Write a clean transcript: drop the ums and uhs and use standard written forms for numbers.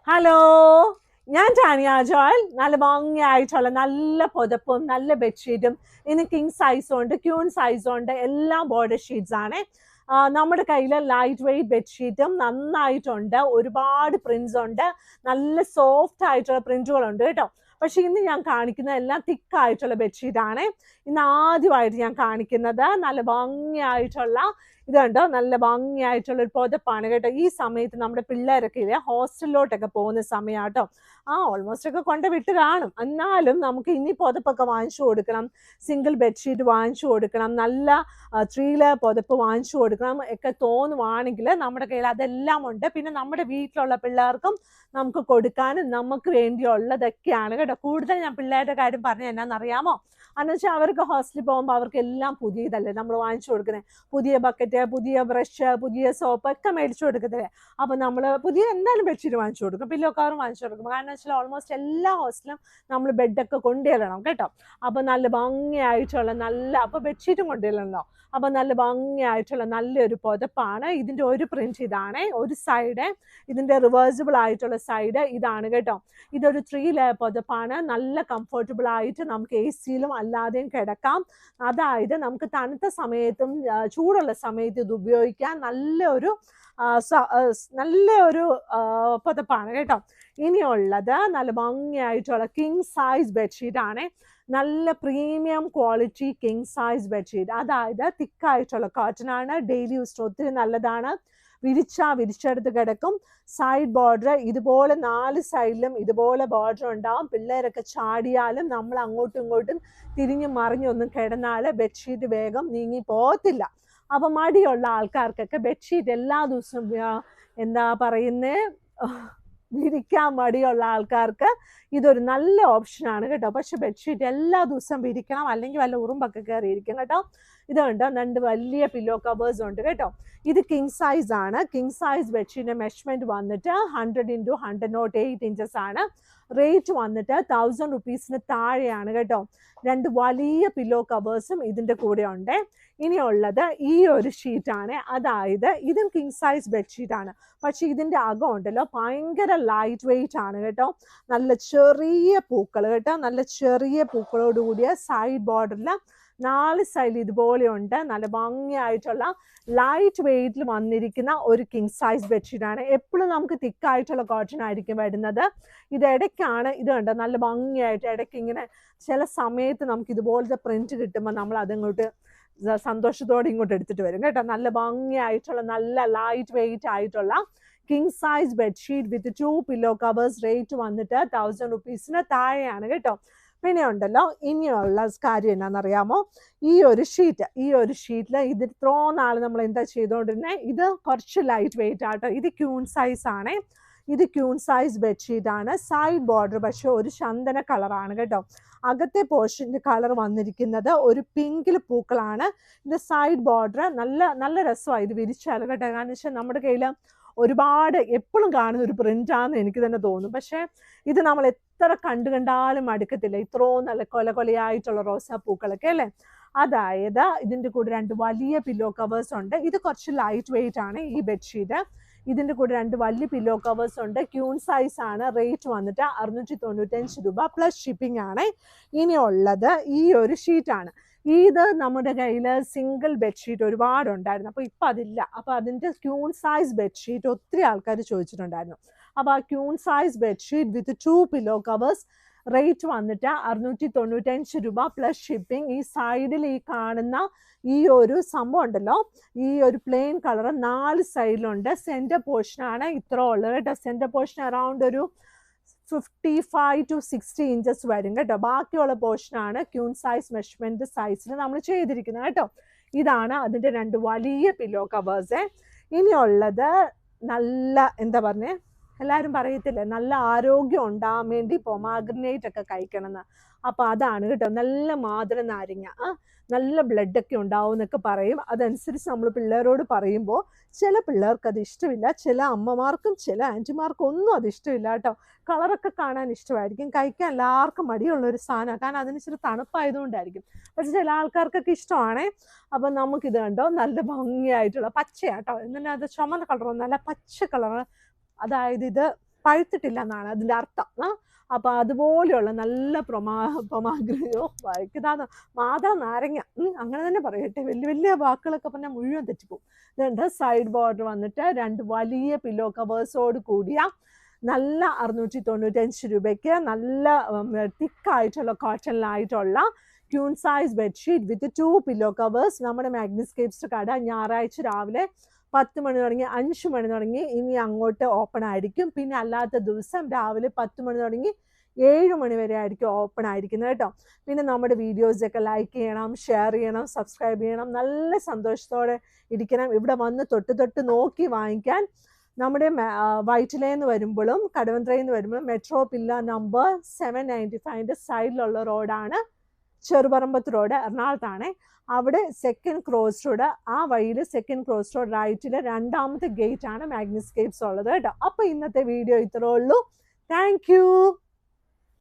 Hello, ഞാൻ Tanya Joel. നല്ല ഭംഗിയായിട്ടുള്ള നല്ല പുതപ്പും നല്ല ബെഡ്ഷീറ്റും ഇന്ന് കിങ് സൈസും ഉണ്ട്, ക്യൂൺ സൈസും ഉണ്ട്, എല്ലാം ബോർഡർ ഷീറ്റ്സ് ആണ്. നമ്മുടെ കയ്യിൽ ലൈറ്റ് വെയ്റ്റ് ബെഡ്ഷീറ്റും നന്നായിട്ടുണ്ട്, ഒരുപാട് പ്രിന്റ്സ് ഉണ്ട്, നല്ല സോഫ്റ്റ് ആയിട്ടുള്ള പ്രിന്റുകളുണ്ട് കേട്ടോ. പക്ഷെ ഇന്ന് ഞാൻ കാണിക്കുന്ന എല്ലാം തിക്കായിട്ടുള്ള ബെഡ്ഷീറ്റാണ്. ഇന്ന് ആദ്യമായിട്ട് ഞാൻ കാണിക്കുന്നത് നല്ല ഭംഗിയായിട്ടുള്ള ഇതുണ്ടോ, നല്ല ഭംഗിയായിട്ടുള്ള ഒരു പുതപ്പാണ് കേട്ടോ. ഈ സമയത്ത് നമ്മുടെ പിള്ളേരൊക്കെ ഇല്ലേ ഹോസ്റ്റലിലോട്ടൊക്കെ പോകുന്ന സമയമാട്ടോ. ഓൾമോസ്റ്റ് ഒക്കെ കൊണ്ട് വിട്ട് കാണും, എന്നാലും നമുക്ക് ഇനി പുതപ്പൊക്കെ വാങ്ങിച്ചു കൊടുക്കണം, സിംഗിൾ ബെഡ്ഷീറ്റ് വാങ്ങിച്ചു കൊടുക്കണം, നല്ല 3 ലെയർ പുതപ്പ് വാങ്ങിച്ചു കൊടുക്കണം ഒക്കെ തോന്നുവാണെങ്കിൽ നമ്മുടെ കയ്യിൽ അതെല്ലാം ഉണ്ട്. പിന്നെ നമ്മുടെ വീട്ടിലുള്ള പിള്ളേർക്കും നമുക്ക് കൊടുക്കാനും നമുക്ക് വേണ്ടിയുള്ളതൊക്കെയാണ് കേട്ടോ. കൂടുതൽ ഞാൻ പിള്ളേരുടെ കാര്യം പറഞ്ഞ എന്നാന്നറിയാമോ, എന്നുവെച്ചാൽ അവർക്ക് ഹോസ്റ്റലിൽ പോകുമ്പോൾ അവർക്ക് എല്ലാം പുതിയതല്ലേ നമ്മൾ വാങ്ങിച്ചു കൊടുക്കുന്നത്. പുതിയ ബക്കറ്റ്, പുതിയ ബ്രഷ്, പുതിയ സോപ്പ് ഒക്കെ മേടിച്ചു കൊടുക്കത്തില്ലേ. അപ്പോൾ നമ്മൾ പുതിയ എന്തായാലും ബെഡ്ഷീറ്റ് വാങ്ങിച്ചു കൊടുക്കും, പില്ലോ കവറും വാങ്ങിച്ചു കൊടുക്കും. കാരണം വെച്ചാൽ ഓൾമോസ്റ്റ് എല്ലാ ഹോസ്റ്റലും നമ്മൾ ബെഡൊക്കെ കൊണ്ടുവരണം കേട്ടോ. അപ്പോൾ നല്ല ഭംഗിയായിട്ടുള്ള അപ്പോൾ ബെഡ്ഷീറ്റും കൊണ്ടുവരണമല്ലോ. അപ്പോൾ നല്ല ഭംഗിയായിട്ടുള്ള നല്ലൊരു പുതപ്പാണ്. ഇതിൻ്റെ ഒരു പ്രിന്റ് ഇതാണ്, ഒരു സൈഡ് ഇതിൻ്റെ റിവേഴ്സിബിൾ ആയിട്ടുള്ള സൈഡ് ഇതാണ് കേട്ടോ. ഇതൊരു 3 ലെയർ പുതപ്പാണ്. നല്ല കംഫർട്ടബിൾ ആയിട്ട് നമുക്ക് AC-യിലും അല്ലാതെയും കിടക്കാം. അതായത് നമുക്ക് തണുത്ത സമയത്തും ചൂടുള്ള സമയത്ത് ഇത് ഉപയോഗിക്കാൻ നല്ലൊരു പുതപ്പാണ് കേട്ടോ. ഇനിയുള്ളത് നല്ല ഭംഗിയായിട്ടുള്ള കിങ് സൈസ് ബെഡ്ഷീറ്റ് ആണ്. നല്ല premium quality king size bedsheet, അതായത് തിക്കായിട്ടുള്ള കോട്ടൺ ആണ്. ഡെയിലി യൂസിന് ഒത്തിരി നല്ലതാണ്. വിരിച്ചെടുത്ത് കിടക്കും. സൈഡ് ബോർഡർ ഇതുപോലെ 4 സൈഡിലും ഇതുപോലെ ബോർഡർ ഉണ്ടാവും. പിള്ളേരൊക്കെ ചാടിയാലും നമ്മൾ അങ്ങോട്ടും ഇങ്ങോട്ടും തിരിഞ്ഞു മറിഞ്ഞൊന്നും കിടന്നാൽ ബെഡ്ഷീറ്റ് വേഗം നീങ്ങി പോകത്തില്ല. അപ്പം മടിയുള്ള ആൾക്കാർക്കൊക്കെ ബെഡ്ഷീറ്റ് എല്ലാ ദിവസവും എന്താ പറയുന്നേ, വിരിക്കാൻ മടിയുള്ള ആൾക്കാർക്ക് ഇതൊരു നല്ല ഓപ്ഷനാണ് കേട്ടോ. പക്ഷെ ബെഡ്ഷീറ്റ് എല്ലാ ദിവസവും വിരിക്കണം, അല്ലെങ്കിൽ വല്ല ഉറുമ്പൊക്കെ കയറിയിരിക്കും കേട്ടോ. ഇതുണ്ട്, 2 വലിയ പില്ലോ കവേഴ്സ് ഉണ്ട് കേട്ടോ. ഇത് കിങ് സൈസ് ആണ്. കിങ് സൈസ് ബെഡ്ഷീറ്റിന്റെ മെഷർമെന്റ് വന്നിട്ട് 100 × 108 ഇഞ്ചസ് ആണ്. റേറ്റ് വന്നിട്ട് 1000 റുപ്പീസിന് താഴെയാണ് കേട്ടോ. 2 വലിയ പില്ലോ കവേഴ്സും ഇതിൻ്റെ കൂടെ ഉണ്ട്. ഇനിയുള്ളത് ഈ ഒരു ഷീറ്റാണ്, അതായത് ഇതും കിങ് സൈസ് ബെഡ്ഷീറ്റാണ്. പക്ഷെ ഇതിൻ്റെ അകം ഉണ്ടല്ലോ ഭയങ്കര ലൈറ്റ് വെയിറ്റ് ആണ് കേട്ടോ. നല്ല ചെറിയ പൂക്കൾ കേട്ടോ, നല്ല ചെറിയ പൂക്കളോട് കൂടിയ സൈഡ് ബോർഡറിൽ 4 സൈഡിൽ ഇതുപോലെ ഉണ്ട്. നല്ല ഭംഗിയായിട്ടുള്ള ലൈറ്റ് വെയിറ്റിൽ വന്നിരിക്കുന്ന ഒരു കിങ് സൈസ് ബെഡ്ഷീറ്റാണ്. എപ്പോഴും നമുക്ക് തിക്കായിട്ടുള്ള കോട്ടൺ ആയിരിക്കും വരുന്നത്. ഇത് ഇടയ്ക്കാണ്, ഇത് കണ്ടോ നല്ല ഭംഗിയായിട്ട് ഇടയ്ക്ക് ഇങ്ങനെ ചില സമയത്ത് നമുക്ക് ഇതുപോലത്തെ പ്രിന്റ് കിട്ടുമ്പോൾ നമ്മൾ അതങ്ങോട്ട് സന്തോഷത്തോടെ ഇങ്ങോട്ട് എടുത്തിട്ട് വരും കേട്ടോ. നല്ല ഭംഗിയായിട്ടുള്ള നല്ല ലൈറ്റ് വെയിറ്റ് ആയിട്ടുള്ള king size bedsheet with 2 pillow covers. Rate വന്നിട്ട് 1000 റുപ്പീസിന് താഴെയാണ് കേട്ടോ. പിന്നെ ഉണ്ടല്ലോ, ഇനിയുള്ള കാര്യം എന്നാണെന്നറിയാമോ, ഈ ഒരു ഷീറ്റിൽ ഇത് ഇത്രോ നാൾ നമ്മൾ എന്താ ചെയ്തുകൊണ്ടിരുന്നത്, ഇത് കുറച്ച് ലൈറ്റ് വെയിറ്റ് ആട്ടോ. ഇത് ക്യൂൺ സൈസ് ആണ്. ഇത് ക്യൂൺ സൈസ് ബെഡ്ഷീറ്റ് ആണ്. സൈഡ് ബോർഡർ പക്ഷെ ഒരു ചന്ദന കളറാണ് കേട്ടോ. അകത്തെ പോർഷൻ്റെ കളർ വന്നിരിക്കുന്നത് ഒരു പിങ്കിൽ പൂക്കളാണ്. ഇത് സൈഡ് ബോർഡർ നല്ല രസമാണ് ഇത് വിരിച്ചാൽ കേട്ടോ. കാരണം വെച്ചാൽ നമ്മുടെ കയ്യിൽ ഒരുപാട് എപ്പോഴും കാണുന്ന ഒരു പ്രിന്റാണെന്ന് എനിക്ക് തന്നെ തോന്നും. പക്ഷേ ഇത് നമ്മൾ എത്ര കണ്ടാലും അടുക്കത്തില്ല, ഇത്രയും നല്ല കൊലയായിട്ടുള്ള റോസാപ്പൂക്കളൊക്കെ അല്ലേ. അതായത് ഇതിൻ്റെ കൂടെ 2 വലിയ പില്ലോ കവേഴ്സ് ഉണ്ട്. ഇത് കുറച്ച് ലൈറ്റ് വെയിറ്റ് ആണ് ഈ ബെഡ്ഷീറ്റ്. ഇതിൻ്റെ കൂടെ 2 വലിയ പില്ലോ കവേഴ്സ് ഉണ്ട്. ക്യൂൺ സൈസ് ആണ്. റേറ്റ് വന്നിട്ട് 695 രൂപ പ്ലസ് ഷിപ്പിംഗ് ആണ്. ഇനിയുള്ളത് ഈ ഒരു ഷീറ്റാണ്. ഇത് നമ്മുടെ കയ്യിൽ സിംഗിൾ ബെഡ്ഷീറ്റ് ഒരുപാടുണ്ടായിരുന്നു, അപ്പോൾ ഇപ്പം അതില്ല. അപ്പോൾ അതിൻ്റെ ക്യൂൺ സൈസ് ബെഡ്ഷീറ്റ് ഒത്തിരി ആൾക്കാർ ചോദിച്ചിട്ടുണ്ടായിരുന്നു. അപ്പോൾ ആ queen size bedsheet with 2 pillow covers rate വന്നിട്ട് 695 രൂപ പ്ലസ് ഷിപ്പിംഗ്. ഈ സൈഡിൽ ഈ കാണുന്ന ഈ ഒരു സംഭവം ഉണ്ടല്ലോ, ഈ ഒരു പ്ലെയിൻ കളർ 4 സൈഡിലുണ്ട്. സെൻറ്റർ പോർഷനാണ് ഇത്ര ഉള്ളത് കേട്ടോ. സെൻറ്റർ പോർഷൻ അറൗണ്ട് ഒരു 55 to 60 ഇഞ്ചസ് വരും കേട്ടോ. ബാക്കിയുള്ള പോർഷനാണ് ക്യൂൺ സൈസ് മെഷർമെന്റ് സൈസിൽ നമ്മൾ ചെയ്തിരിക്കുന്നത് കേട്ടോ. ഇതാണ് അതിൻ്റെ 2 വലിയ പില്ലോ കവേഴ്സ്. ഇനിയുള്ളത് നല്ല എന്താ പറഞ്ഞേ, എല്ലാവരും പറയത്തില്ലേ നല്ല ആരോഗ്യം ഉണ്ടാകാൻ വേണ്ടി പൊമാഗ്രനേറ്റ് ഒക്കെ കഴിക്കണമെന്ന്. അപ്പോൾ അതാണ് കേട്ടോ. നല്ല മാതള നാരങ്ങ, നല്ല ബ്ലഡൊക്കെ ഉണ്ടാവും എന്നൊക്കെ പറയും. അതനുസരിച്ച് നമ്മൾ പിള്ളേരോട് പറയുമ്പോൾ ചില പിള്ളേർക്ക് അത് ഇഷ്ടമില്ല, ചില അമ്മമാർക്കും ചില ആൻറ്റിമാർക്കും ഒന്നും അത് ഇഷ്ടമില്ല കേട്ടോ. കളറൊക്കെ കാണാൻ ഇഷ്ടമായിരിക്കും, കഴിക്കാൻ എല്ലാവർക്കും മടിയുള്ളൊരു സാധനമാണ്. കാരണം അതിന് ഇച്ചിരി തണുപ്പായതുകൊണ്ടായിരിക്കും. പക്ഷെ ചില ആൾക്കാർക്കൊക്കെ ഇഷ്ടമാണ്. അപ്പം നമുക്കിത് കണ്ടോ നല്ല ഭംഗിയായിട്ടുള്ള പച്ചയാട്ടോ, എന്നാൽ അത് ചുമന്ന കളറൊന്നല്ല, പച്ച കളറ്. അതായത് ഇത് പഴുത്തിട്ടില്ല എന്നാണ് അതിൻ്റെ അർത്ഥം. അപ്പോൾ അതുപോലെയുള്ള നല്ല പൊമാഗ്രയോ വയ്ക്കുന്നതാണ് മാതാ നാരങ്ങ, അങ്ങനെ തന്നെ പറയട്ടെ. വലിയ വലിയ വാക്കുകളൊക്കെ പറഞ്ഞാൽ മുഴുവൻ തെറ്റിപ്പോവും. ഇതുണ്ട് സൈഡ് ബോർഡർ വന്നിട്ട് 2 വലിയ പില്ലോ കവേഴ്സോട് കൂടിയ നല്ല 695 രൂപയ്ക്ക് നല്ല തിക്കായിട്ടുള്ള കോട്ടണിലായിട്ടുള്ള queen size bedsheet with 2 pillow covers. നമ്മുടെ മാഗ്നിസ്കേപ്സ് കട ഞായറാഴ്ച രാവിലെ 10 മണി തുടങ്ങി 5 മണി തുടങ്ങി ഇനി അങ്ങോട്ട് ഓപ്പൺ ആയിരിക്കും. പിന്നെ അല്ലാത്ത ദിവസം രാവിലെ 10 മണി തുടങ്ങി 7 മണി വരെ ആയിരിക്കും ഓപ്പൺ ആയിരിക്കുന്നത് കേട്ടോ. പിന്നെ നമ്മുടെ വീഡിയോസൊക്കെ ലൈക്ക് ചെയ്യണം, ഷെയർ ചെയ്യണം, സബ്സ്ക്രൈബ് ചെയ്യണം. നല്ല സന്തോഷത്തോടെ ഇരിക്കണം. ഇവിടെ വന്ന് തൊട്ട് നോക്കി വാങ്ങിക്കാൻ. നമ്മുടെ വൈറ്റിലയിൽ നിന്ന് വരുമ്പോഴും കടവന്ത്രയിൽ നിന്ന് വരുമ്പോഴും മെട്രോ പില്ല നമ്പർ 795 സൈഡിലുള്ള റോഡാണ് ചെറുപറമ്പത്ത് റോഡ്, എറണാകുളത്താണ്. അവിടെ സെക്കൻഡ് ക്രോസ് റോഡ്, ആ വഴിയിൽ സെക്കൻഡ് ക്രോസ് റോഡ് റൈറ്റിൽ 2ാമത്തെ ഗേറ്റ് ആണ് മാഗ്നിസ്കേപ്സ് ഉള്ളത് കേട്ടോ. അപ്പോൾ ഇന്നത്തെ വീഡിയോ ഇത്രേ ഉള്ളൂ. Thank you.